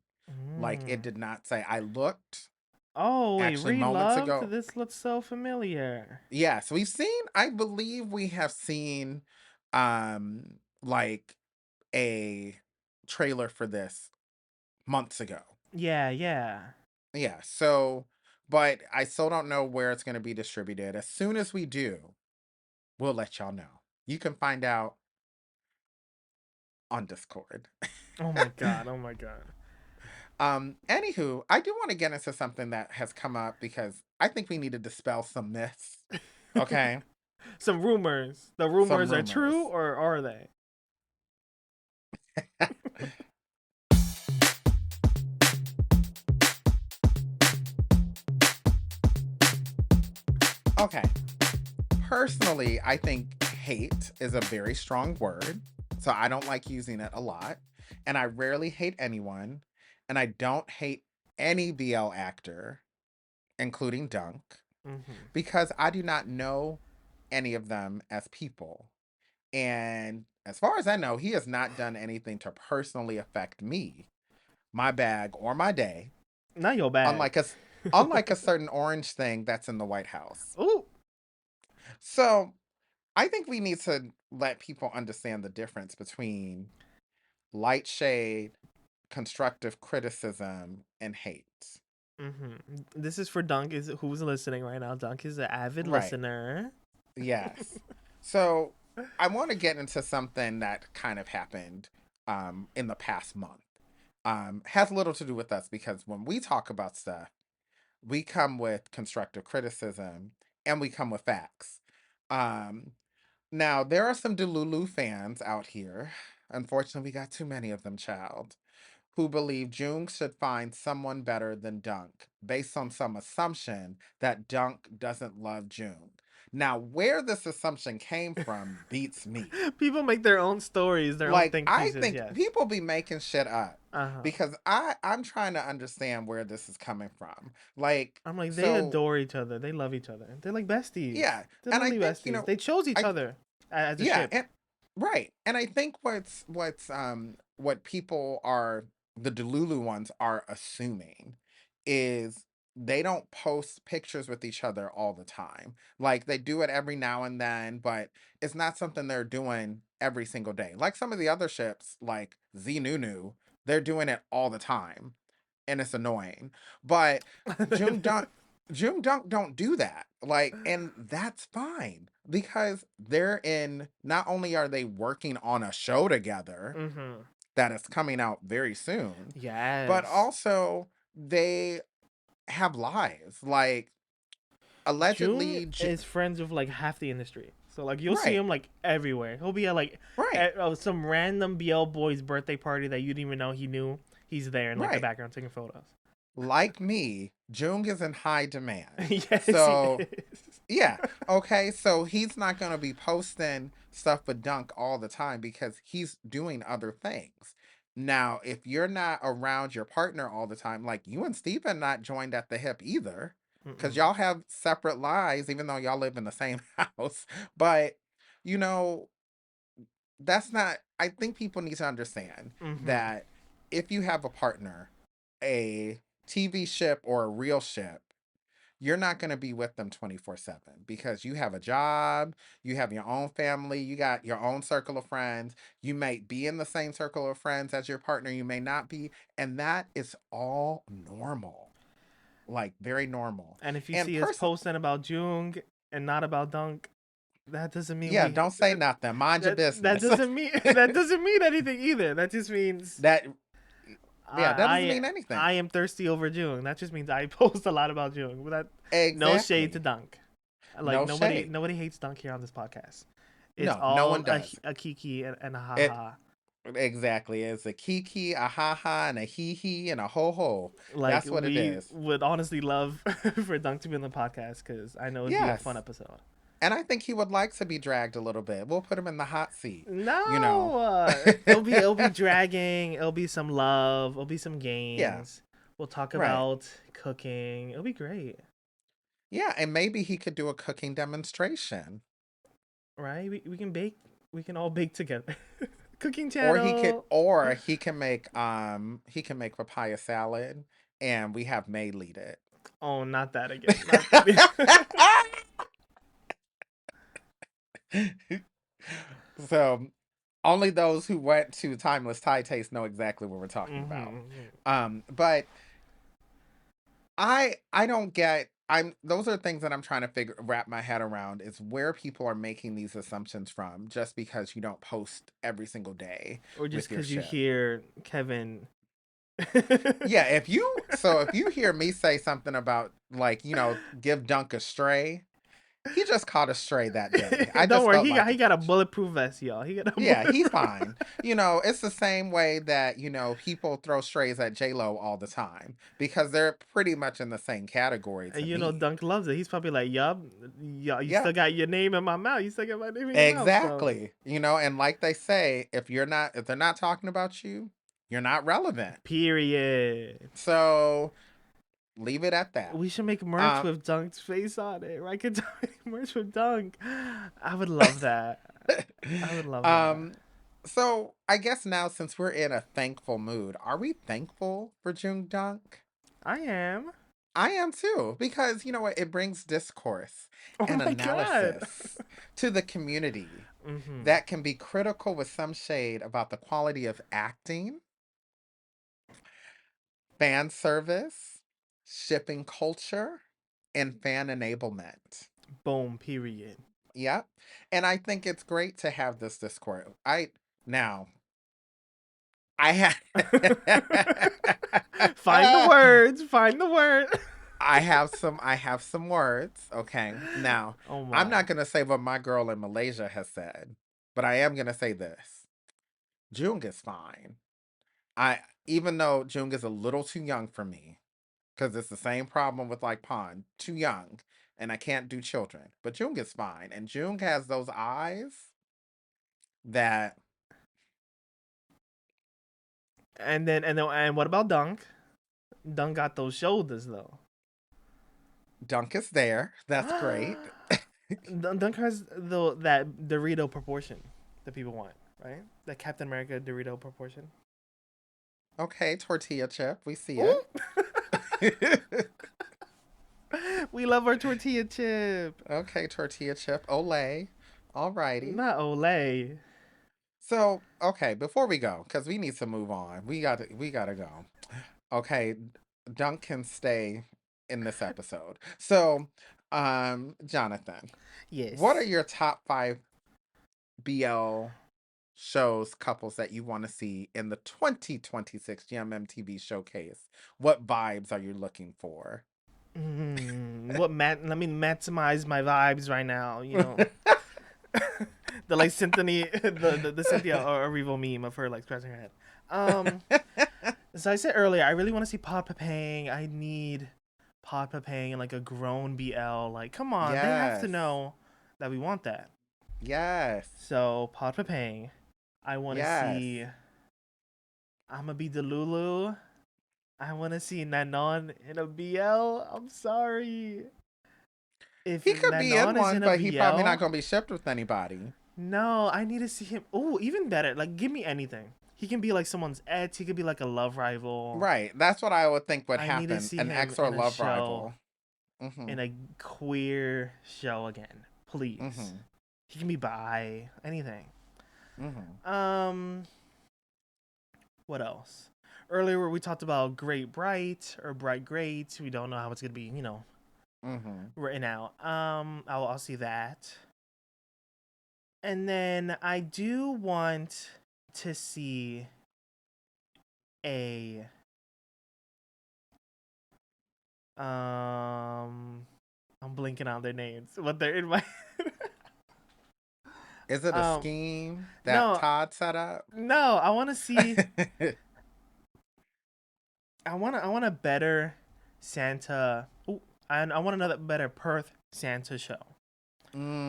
Like it Mm. did not say. I looked Oh wait, actually moments reloved. ago. This looks so familiar. Yes, we've seen, I believe we have seen like a trailer for this months ago. Yeah, yeah. Yeah, so but I still don't know where it's going to be distributed. As soon as we do, we'll let y'all know. You can find out on Discord. Oh my god. Oh my god. Anywho, I do want to get into something that has come up because I think we need to dispel some myths. Okay? Some rumors. The Some rumors are true, rumors. or are they? Okay. Personally, I think hate is a very strong word. So I don't like using it a lot. And I rarely hate anyone. And I don't hate any BL actor, including Dunk, Mm-hmm. because I do not know any of them as people. And as far as I know, he has not done anything to personally affect me, my bag, or my day. Not your bag. Unlike us, unlike a certain orange thing that's in the White House. Ooh. So I think we need to let people understand the difference between light shade, constructive criticism, and hate. Mm-hmm. This is for Dunk. Is who's listening right now? Dunk is an avid Right. listener. Yes. So I want to get into something that kind of happened in the past month. Has little to do with us because when we talk about stuff, we come with constructive criticism and we come with facts. Um, Now, there are some Delulu fans out here. Unfortunately, we got too many of them, child, who believe Jung should find someone better than Dunk based on some assumption that Dunk doesn't love Jung. Now, where this assumption came from beats me. People make their own stories, their own Like, think I pieces. think Yes. people be making shit up Uh huh. because I'm trying to understand where this is coming from. Like, I'm like, they so adore each other. They love each other. They're like besties. yeah, They're and I literally think, besties. They chose each I other as a yeah, ship. and right. And I think what people are the Delulu ones are assuming is they don't post pictures with each other all the time. Like they do it every now and then, but it's not something they're doing every single day. Like some of the other ships, like Zenunu, they're doing it all the time. And it's annoying. But Jung Dunk Jung Dunk don't do that. Like, and that's fine because they're in, not only are they working on a show together Mm-hmm. that is coming out very soon, but Yes. also they have lives. Like, Jung allegedly, is friends with like half the industry. So like you'll see right, him like everywhere. He'll be at like right, some random BL boy's birthday party that you didn't even know he knew. He's there in like the right. background taking photos. Like me, Jung is in high demand. Yes, he So, is. yeah, okay, so he's not going to be posting stuff with Dunk all the time because he's doing other things. Now, if you're not around your partner all the time, like you and Stephen not joined at the hip either, because Mm-mm. y'all have separate lives, even though y'all live in the same house. But, you know, that's not, I think people need to understand Mm-hmm. that if you have a partner, a TV ship or a real ship, you're not going to be with them 24/7 because you have a job, you have your own family, you got your own circle of friends. You may be in the same circle of friends as your partner, you may not be, and that is all normal. Like very normal. And if you And see us posting about Jung and not about Dunk, That doesn't mean Yeah, don't say nothing. Mind your that business. doesn't mean anything either. That just means That yeah, that doesn't I mean anything. I am thirsty over Jung. That just means I post a lot about Jung. But that no shade to Exactly. Dunk. Like No shade. nobody hates Dunk here on this podcast. It's No, no one all does. a kiki and a It haha. exactly. It's a kiki, a ha ha, and a hee hee, and a ho ho. Like That's what it we is. would honestly love for Dunk to be on the podcast because I know it'd be a fun Yes. episode. And I think he would like to be dragged a little bit. We'll put him in the hot seat. You know. No, it'll be dragging. It'll be some love. It'll be some Yeah. games. We'll talk Right. about cooking. It'll be great, Yeah, and maybe he could do a cooking demonstration. right? We can bake. We can all bake together. Cooking Or channel. he can make papaya salad and we have May lead it. Oh, not that again. Not that. So only those who went to Timeless Thai Taste know exactly what we're talking about. But I don't get those are things that I'm trying to wrap my head around is where people are making these assumptions from just because you don't post every single day Or just with your because you shit. hear Kevin. Yeah, if you hear me say something about like, give Dunk a stray, he just caught a stray that day. I Don't just worry, felt like he got a bulletproof vest, y'all. He got a yeah, he's fine. It's the same way that, people throw strays at J-Lo all the time because they're pretty much in the same category to And me. Dunk loves it. He's probably like, yup, you Yeah, still got your name in my mouth. You still got my name in your mouth. So exactly. And like they say, if they're not talking about you, you're not relevant. period. So leave it at that. We should make merch with Dunk's face on it. Right? Could make merch with Dunk. I would love that. I would love that. So I guess now since we're in a thankful mood, are we thankful for JoongDunk? I am. I am too, because you know what? It brings discourse Oh and my god. analysis to the community Mm-hmm. that can be critical with some shade about the quality of acting, fan service, shipping culture, and fan enablement. Boom. Period. Yep. And I think it's great to have this discourse. Now I have Find the words. Find the word. I have some words. Okay. Now, Oh I'm my. not gonna say what my girl in Malaysia has said, but I am gonna say this. Jung is fine. I Even though Jung is a little too young for me, because it's the same problem with like Pond, too young, and I can't do children. But Jung is fine. And Jung has those eyes that And what about Dunk? Dunk got those shoulders though. Dunk is there. That's great. Dunk has that Dorito proportion that people want, right? That Captain America Dorito proportion. Okay, tortilla chip. We see Ooh. it. We love our tortilla chip. Okay, tortilla chip. Olay. Alrighty. Not Olay. So, okay, before we go, because we need to move on. We gotta go. Okay, Dunk can stay in this episode. So, Jonathan, what are Yes. your top 5 BL shows, couples that you want to see in the 2026 GMMTV showcase? What vibes are you looking for? Let me maximize my vibes right now. The like symphony, the Cynthia Erivo meme of her like scratching her head. So I said earlier, I really want to see Pod Papang. I need Pod Papang and like a grown BL. Like, come on, they have to Yes. know that we want that. Yes. So Pod Papang, I want to Yes. see. I'ma be Delulu. I want to see Nanon in a BL. I'm sorry. If He could be in Nanon is one, in a but he probably not BL, gonna be shipped with anybody. no, I need to see him. Oh, even better. Like, give me anything. He can be like someone's ex. He could be like a love rival. Right. That's what I would think would I need to happen. see An him ex or in a love show, rival. Mm-hmm. in a queer show again, please. Mm-hmm. He can be bi, anything. Mm-hmm. What else? Earlier we talked about Great Bright or Bright Great. We don't know how it's gonna be, Mm-hmm. written out. I'll see that. And then I do want to see a I'm blinking out their names, but they're in my Is it a um scheme that no, Todd set up? no, I want to see I want a better Santa. Ooh, I want another better Perth Santa show.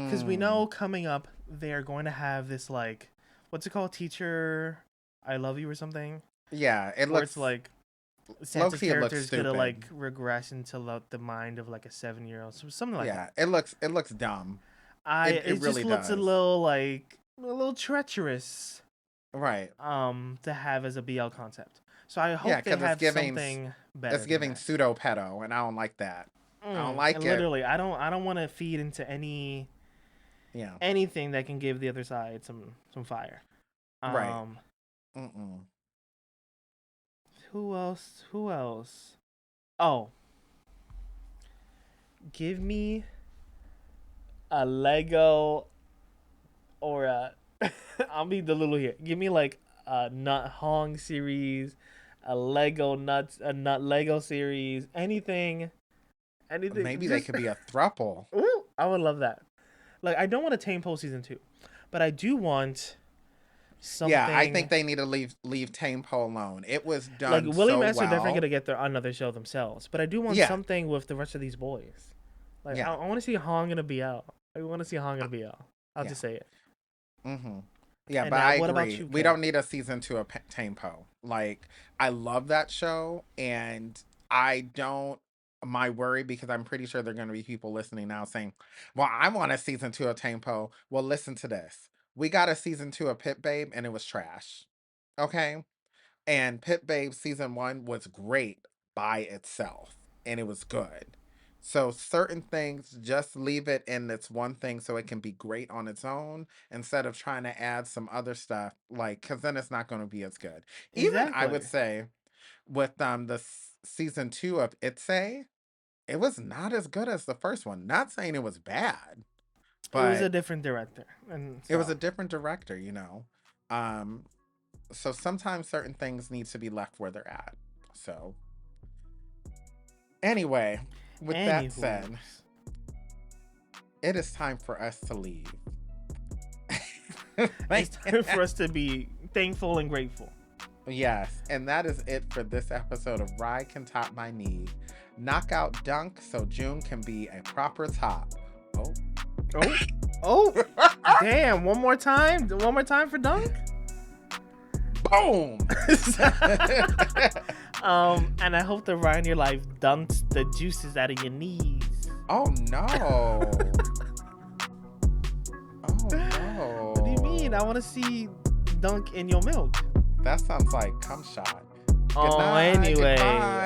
Because we Mm. know coming up they're going to have this like, what's it called, Teacher I Love You or something, Yeah, it where it's looks like low Santa's key. It character looks is gonna stupid. like regress into the mind of like a 7-year-old, something like that. Yeah, it looks dumb. It It just really looks a does. little like a little treacherous Right. to have as a BL concept. So I Yeah, hope they because it's have giving something it's better than giving that. pseudo pedo, and I don't like that. I don't like And it. literally, I don't want to feed into Yeah. anything that can give the other side some fire. Right. Um, Mm-mm. who else? Who else? Oh, give me a Lego or a. I'll be the little here. Give me like a Nut Hong series, a Nut Lego series, anything. Maybe they Just could be a thruple. ooh, I would love that. Like I don't want a Tame Pole season 2, but I do want Yeah, I something think they need to leave Tame Pole alone. It was like done Willie so Mets are definitely well. gonna get their another show themselves, but I do want Yeah, something with the rest of these boys. Like yeah, I want to see Hong gonna be out. I want to see Hong uh, gonna be out. I'll yeah. just say it. Mm-hmm. Yeah, And but now, I what about agree. you, We Kev? don't need a season 2 of Tame Poe. Like, I love that show, and I don't. My worry, because I'm pretty sure there are going to be people listening now saying, "Well, I want a season 2 of Tame Poe." Well, listen to this. We got a season 2 of Pit Babe, and it was trash. Okay, and Pit Babe season 1 was great by itself, and it was good. So certain things, just leave it in its one thing so it can be great on its own instead of trying to add some other stuff, like, because then it's not going to be as good. Even I would Exactly. say with season 2 of Itse, it was not as good as the first one. Not saying it was bad, It was a but different director and it was stuff. a different director. Um, so sometimes certain things need to be left where they're at. So anyway, with that said, Anywho's, it is time for us to leave. it's time for us to be thankful and grateful. Yes, and that is it for this episode of Rye Can Top My Knee. Knockout dunk so June can be a proper top. Oh. Oh, oh, damn! One more time for Dunk. Boom. And I hope the ride in your life dunks the juices out of your knees. Oh no. Oh no. What do you mean? I want to see Dunk in your milk. That sounds like cum shot. Good Oh, night. anyway. Goodbye.